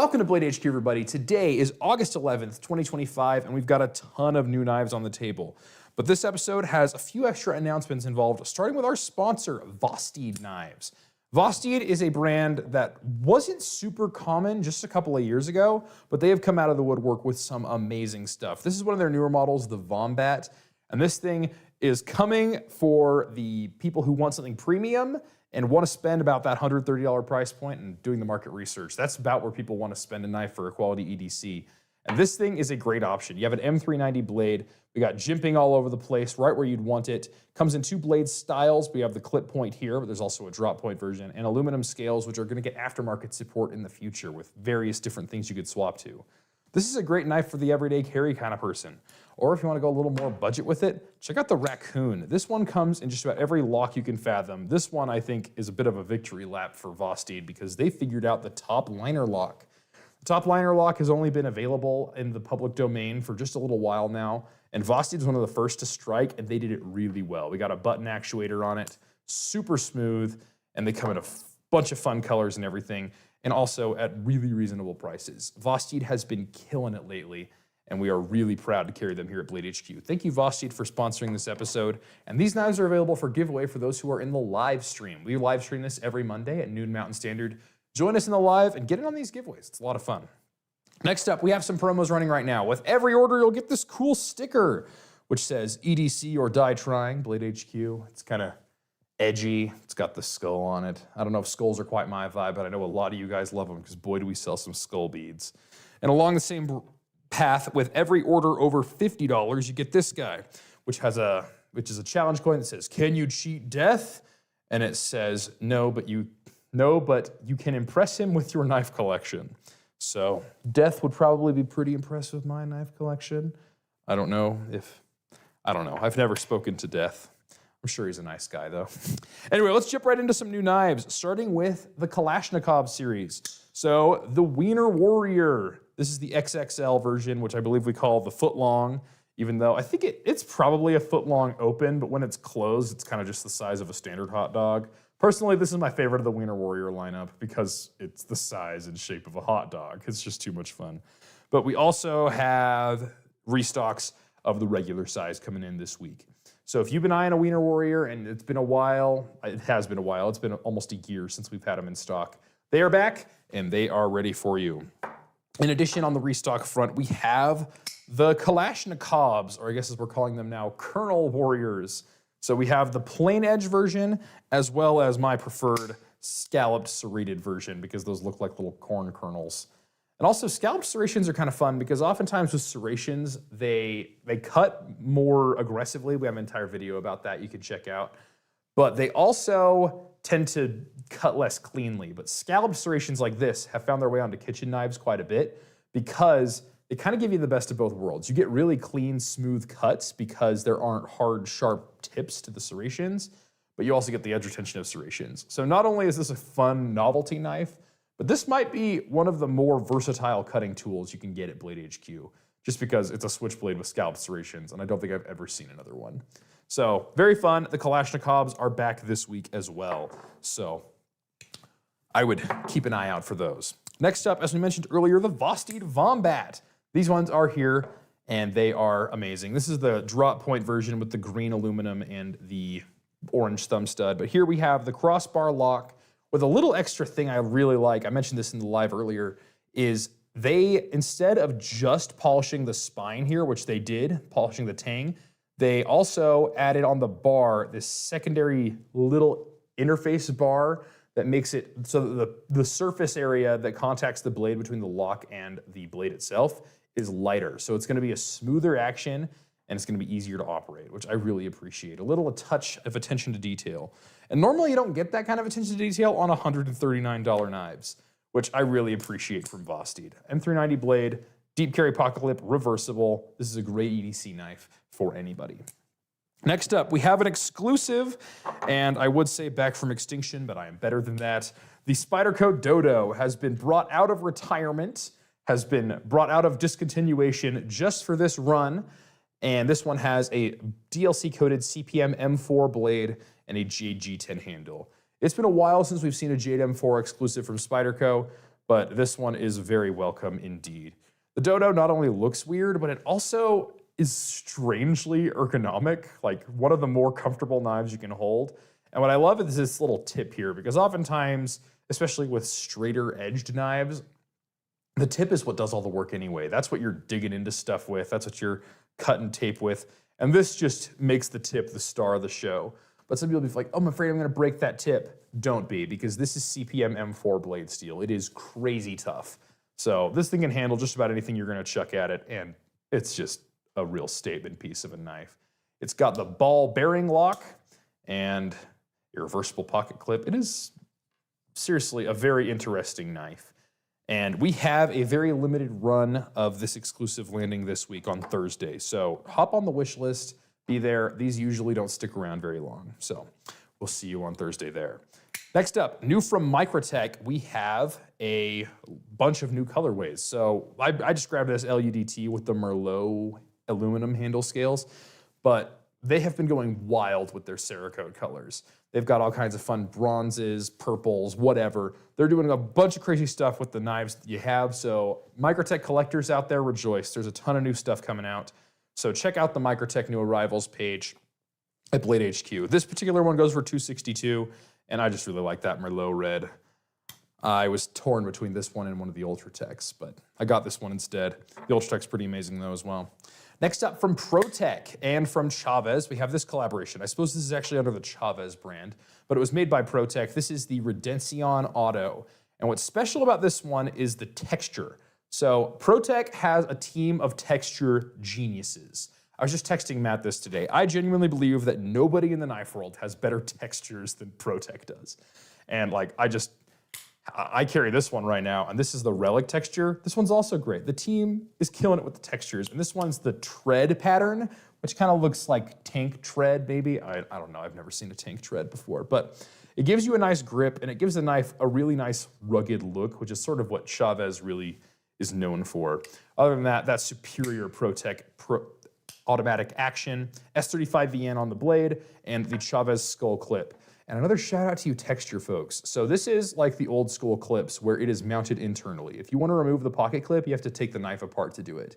Welcome to Blade HQ, everybody. Today is August 11th, 2025, and we've got a ton of new knives on the table. But this episode has a few extra announcements involved, starting with our sponsor, Vosteed Knives. Vosteed is a brand that wasn't super common just a couple of years ago, but they have come out of the woodwork with some amazing stuff. This is one of their newer models, the Vombat, and this thing is coming for the people who want something premium and want to spend about that $130 price point and doing the market research. That's about where people want to spend a knife for a quality EDC. And this thing is a great option. You have an M390 blade. We got jimping all over the place, right where you'd want it. Comes in two blade styles. We have the clip point here, but there's also a drop point version, and aluminum scales, which are going to get aftermarket support in the future with various different things you could swap to. This is a great knife for the everyday carry kind of person. Or if you want to go a little more budget with it, check out the Raccoon. This one comes in just about every lock you can fathom. This one, I think, is a bit of a victory lap for Vosteed because they figured out the top liner lock. The top liner lock has only been available in the public domain for just a little while now, and Vosteed was one of the first to strike, and they did it really well. We got a button actuator on it, super smooth, and they come in a bunch of fun colors and everything, and also at really reasonable prices. Vosteed has been killing it lately, and we are really proud to carry them here at Blade HQ. Thank you, Vosteed, for sponsoring this episode. And these knives are available for giveaway for those who are in the live stream. We live stream this every Monday at noon Mountain Standard. Join us in the live and get in on these giveaways. It's a lot of fun. Next up, we have some promos running right now. With every order, you'll get this cool sticker, which says EDC or Die Trying, Blade HQ. It's kind of edgy. It's got the skull on it. I don't know if skulls are quite my vibe, but I know a lot of you guys love them because boy, do we sell some skull beads. And along the same path, with every order over $50, you get this guy, which is a challenge coin that says, "Can you cheat death?" And it says, no, but you can impress him with your knife collection. So Death would probably be pretty impressed with my knife collection. I don't know. I've never spoken to Death. I'm sure he's a nice guy, though. Anyway, let's jump right into some new knives, starting with the Kalashnicob series. So the Wiener Warrior. This is the XXL version, which I believe we call the foot long, even though I think it's probably a foot long open, but when it's closed, it's kind of just the size of a standard hot dog. Personally, this is my favorite of the Wiener Warrior lineup because it's the size and shape of a hot dog. It's just too much fun. But we also have restocks of the regular size coming in this week. So if you've been eyeing a Wiener Warrior and it's been a while, it has been a while, it's been almost a year since we've had them in stock. They are back and they are ready for you. In addition, on the restock front, we have the Kalashnicobs, or I guess as we're calling them now, Colonel Warriors. So we have the plain edge version, as well as my preferred scalloped serrated version, because those look like little corn kernels. And also, scalloped serrations are kind of fun, because oftentimes with serrations, they cut more aggressively. We have an entire video about that you can check out. But they also tend to cut less cleanly. But scalloped serrations like this have found their way onto kitchen knives quite a bit because they kind of give you the best of both worlds. You get really clean, smooth cuts because there aren't hard, sharp tips to the serrations, but you also get the edge retention of serrations. So not only is this a fun novelty knife, but this might be one of the more versatile cutting tools you can get at Blade HQ, just because it's a switchblade with scalloped serrations, and I don't think I've ever seen another one. So very fun. The Kalashnikovs are back this week as well. So I would keep an eye out for those. Next up, as we mentioned earlier, the Vosteed Vombat. These ones are here and they are amazing. This is the drop point version with the green aluminum and the orange thumb stud. But here we have the crossbar lock with a little extra thing I really like. I mentioned this in the live earlier, is they, instead of just polishing the spine here, which they did, polishing the tang, they also added on the bar this secondary little interface bar that makes it so that the surface area that contacts the blade between the lock and the blade itself is lighter. So it's gonna be a smoother action and it's gonna be easier to operate, which I really appreciate. A touch of attention to detail. And normally you don't get that kind of attention to detail on $139 knives, which I really appreciate from Vosteed. M390 blade, deep carry pocket lip, reversible. This is a great EDC knife for anybody. Next up, we have an exclusive, and I would say back from extinction, but I am better than that. The Spyderco Dodo has been brought out of retirement, has been brought out of discontinuation just for this run, and this one has a DLC-coated CPM M4 blade and a Jade G10 handle. It's been a while since we've seen a Jade M4 exclusive from Spyderco, but this one is very welcome indeed. The Dodo not only looks weird, but it also is strangely ergonomic, like one of the more comfortable knives you can hold. And what I love is this little tip here, because oftentimes, especially with straighter edged knives, the tip is what does all the work anyway. That's what you're digging into stuff with. That's what you're cutting tape with. And this just makes the tip the star of the show. But some people will be like, oh, I'm afraid I'm gonna break that tip. Don't be, because this is CPM M4 blade steel. It is crazy tough. So this thing can handle just about anything you're gonna chuck at it, and it's just a real statement piece of a knife. It's got the ball bearing lock and a reversible pocket clip. It is seriously a very interesting knife. And we have a very limited run of this exclusive landing this week on Thursday. So hop on the wish list, be there. These usually don't stick around very long. So we'll see you on Thursday there. Next up, new from Microtech, we have a bunch of new colorways. So I just grabbed this LUDT with the Merlot aluminum handle scales, but they have been going wild with their Cerakote colors. They've got all kinds of fun bronzes, purples, whatever. They're doing a bunch of crazy stuff with the knives that you have. So Microtech collectors out there, rejoice. There's a ton of new stuff coming out. So check out the Microtech new arrivals page at Blade HQ. This particular one goes for $262, and I just really like that Merlot red. I was torn between this one and one of the Ultratechs, but I got this one instead. The Ultratech's pretty amazing though as well. Next up, from ProTech and from Chaves, we have this collaboration. I suppose this is actually under the Chaves brand, but it was made by ProTech. This is the Redencion Auto. And what's special about this one is the texture. So ProTech has a team of texture geniuses. I was just texting Matt this today. I genuinely believe that nobody in the knife world has better textures than ProTech does. And like, I carry this one right now, and this is the relic texture. This one's also great. The team is killing it with the textures, and this one's the tread pattern, which kind of looks like tank tread, maybe. I don't know, I've never seen a tank tread before, but it gives you a nice grip, and it gives the knife a really nice rugged look, which is sort of what Chaves really is known for. Other than that, that's superior ProTech automatic action, S35VN on the blade, and the Chaves skull clip. And another shout out to you texture folks. So this is like the old school clips where it is mounted internally. If you want to remove the pocket clip, you have to take the knife apart to do it.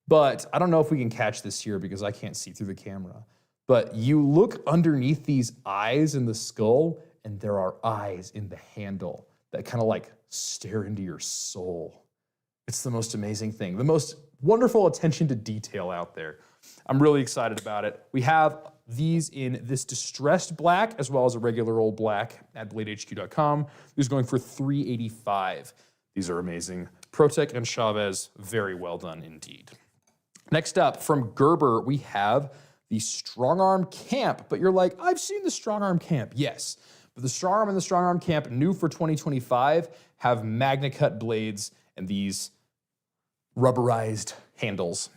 But I don't know if we can catch this here because I can't see through the camera. But you look underneath these eyes in the skull, and there are eyes in the handle that kind of like stare into your soul. It's the most amazing thing, the most wonderful attention to detail out there. I'm really excited about it. We have these in this distressed black as well as a regular old black at bladehq.com. These are going for $385. These are amazing. ProTech and Chaves, very well done indeed. Next up, from Gerber, we have the Strongarm Camp. But you're like, I've seen the Strongarm Camp. Yes, but the Strongarm and the Strongarm Camp, new for 2025, have MagnaCut blades and these rubberized handles,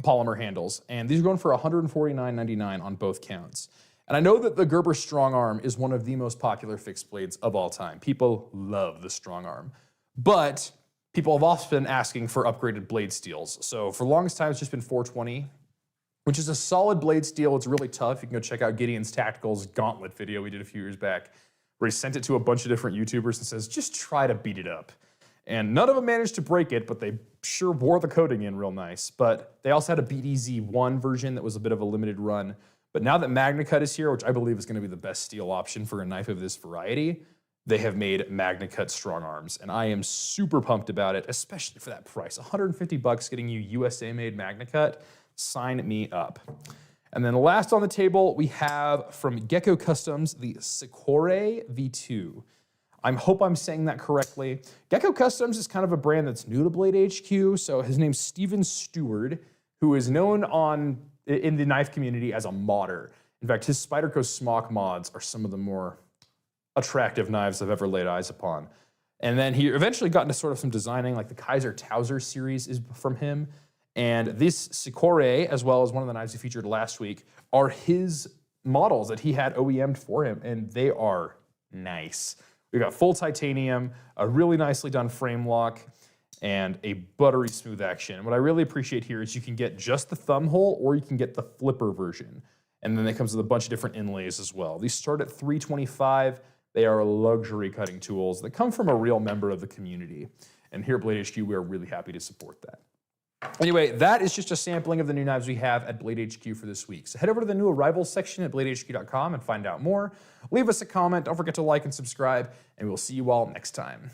polymer handles, and these are going for $149.99 on both counts. And I know that the Gerber Strongarm is one of the most popular fixed blades of all time. People love the Strongarm, but people have also been asking for upgraded blade steels. So for the longest time, it's just been 420, which is a solid blade steel. It's really tough. You can go check out Gideon's Tacticals Gauntlet video we did a few years back, where he sent it to a bunch of different YouTubers and says, just try to beat it up. And none of them managed to break it, but they sure wore the coating in real nice. But they also had a BDZ-1 version that was a bit of a limited run. But now that MagnaCut is here, which I believe is going to be the best steel option for a knife of this variety, they have made MagnaCut Strongarms. And I am super pumped about it, especially for that price. $150 getting you USA-made MagnaCut. Sign me up. And then last on the table, we have from Gecko Customz, the Sikorae V2. I hope I'm saying that correctly. Gecko Customz is kind of a brand that's new to Blade HQ. So his name's Steven Stewart, who is known in the knife community as a modder. In fact, his Spyderco smock mods are some of the more attractive knives I've ever laid eyes upon. And then he eventually got into sort of some designing, like the Kaiser Towser series is from him. And this Sikorae, as well as one of the knives he featured last week, are his models that he had OEM'd for him, and they are nice. We've got full titanium, a really nicely done frame lock, and a buttery smooth action. What I really appreciate here is you can get just the thumb hole or you can get the flipper version. And then it comes with a bunch of different inlays as well. These start at $325. They are luxury cutting tools that come from a real member of the community. And here at Blade HQ, we are really happy to support that. Anyway, that is just a sampling of the new knives we have at Blade HQ for this week. So head over to the new arrivals section at bladehq.com and find out more. Leave us a comment. Don't forget to like and subscribe, and we'll see you all next time.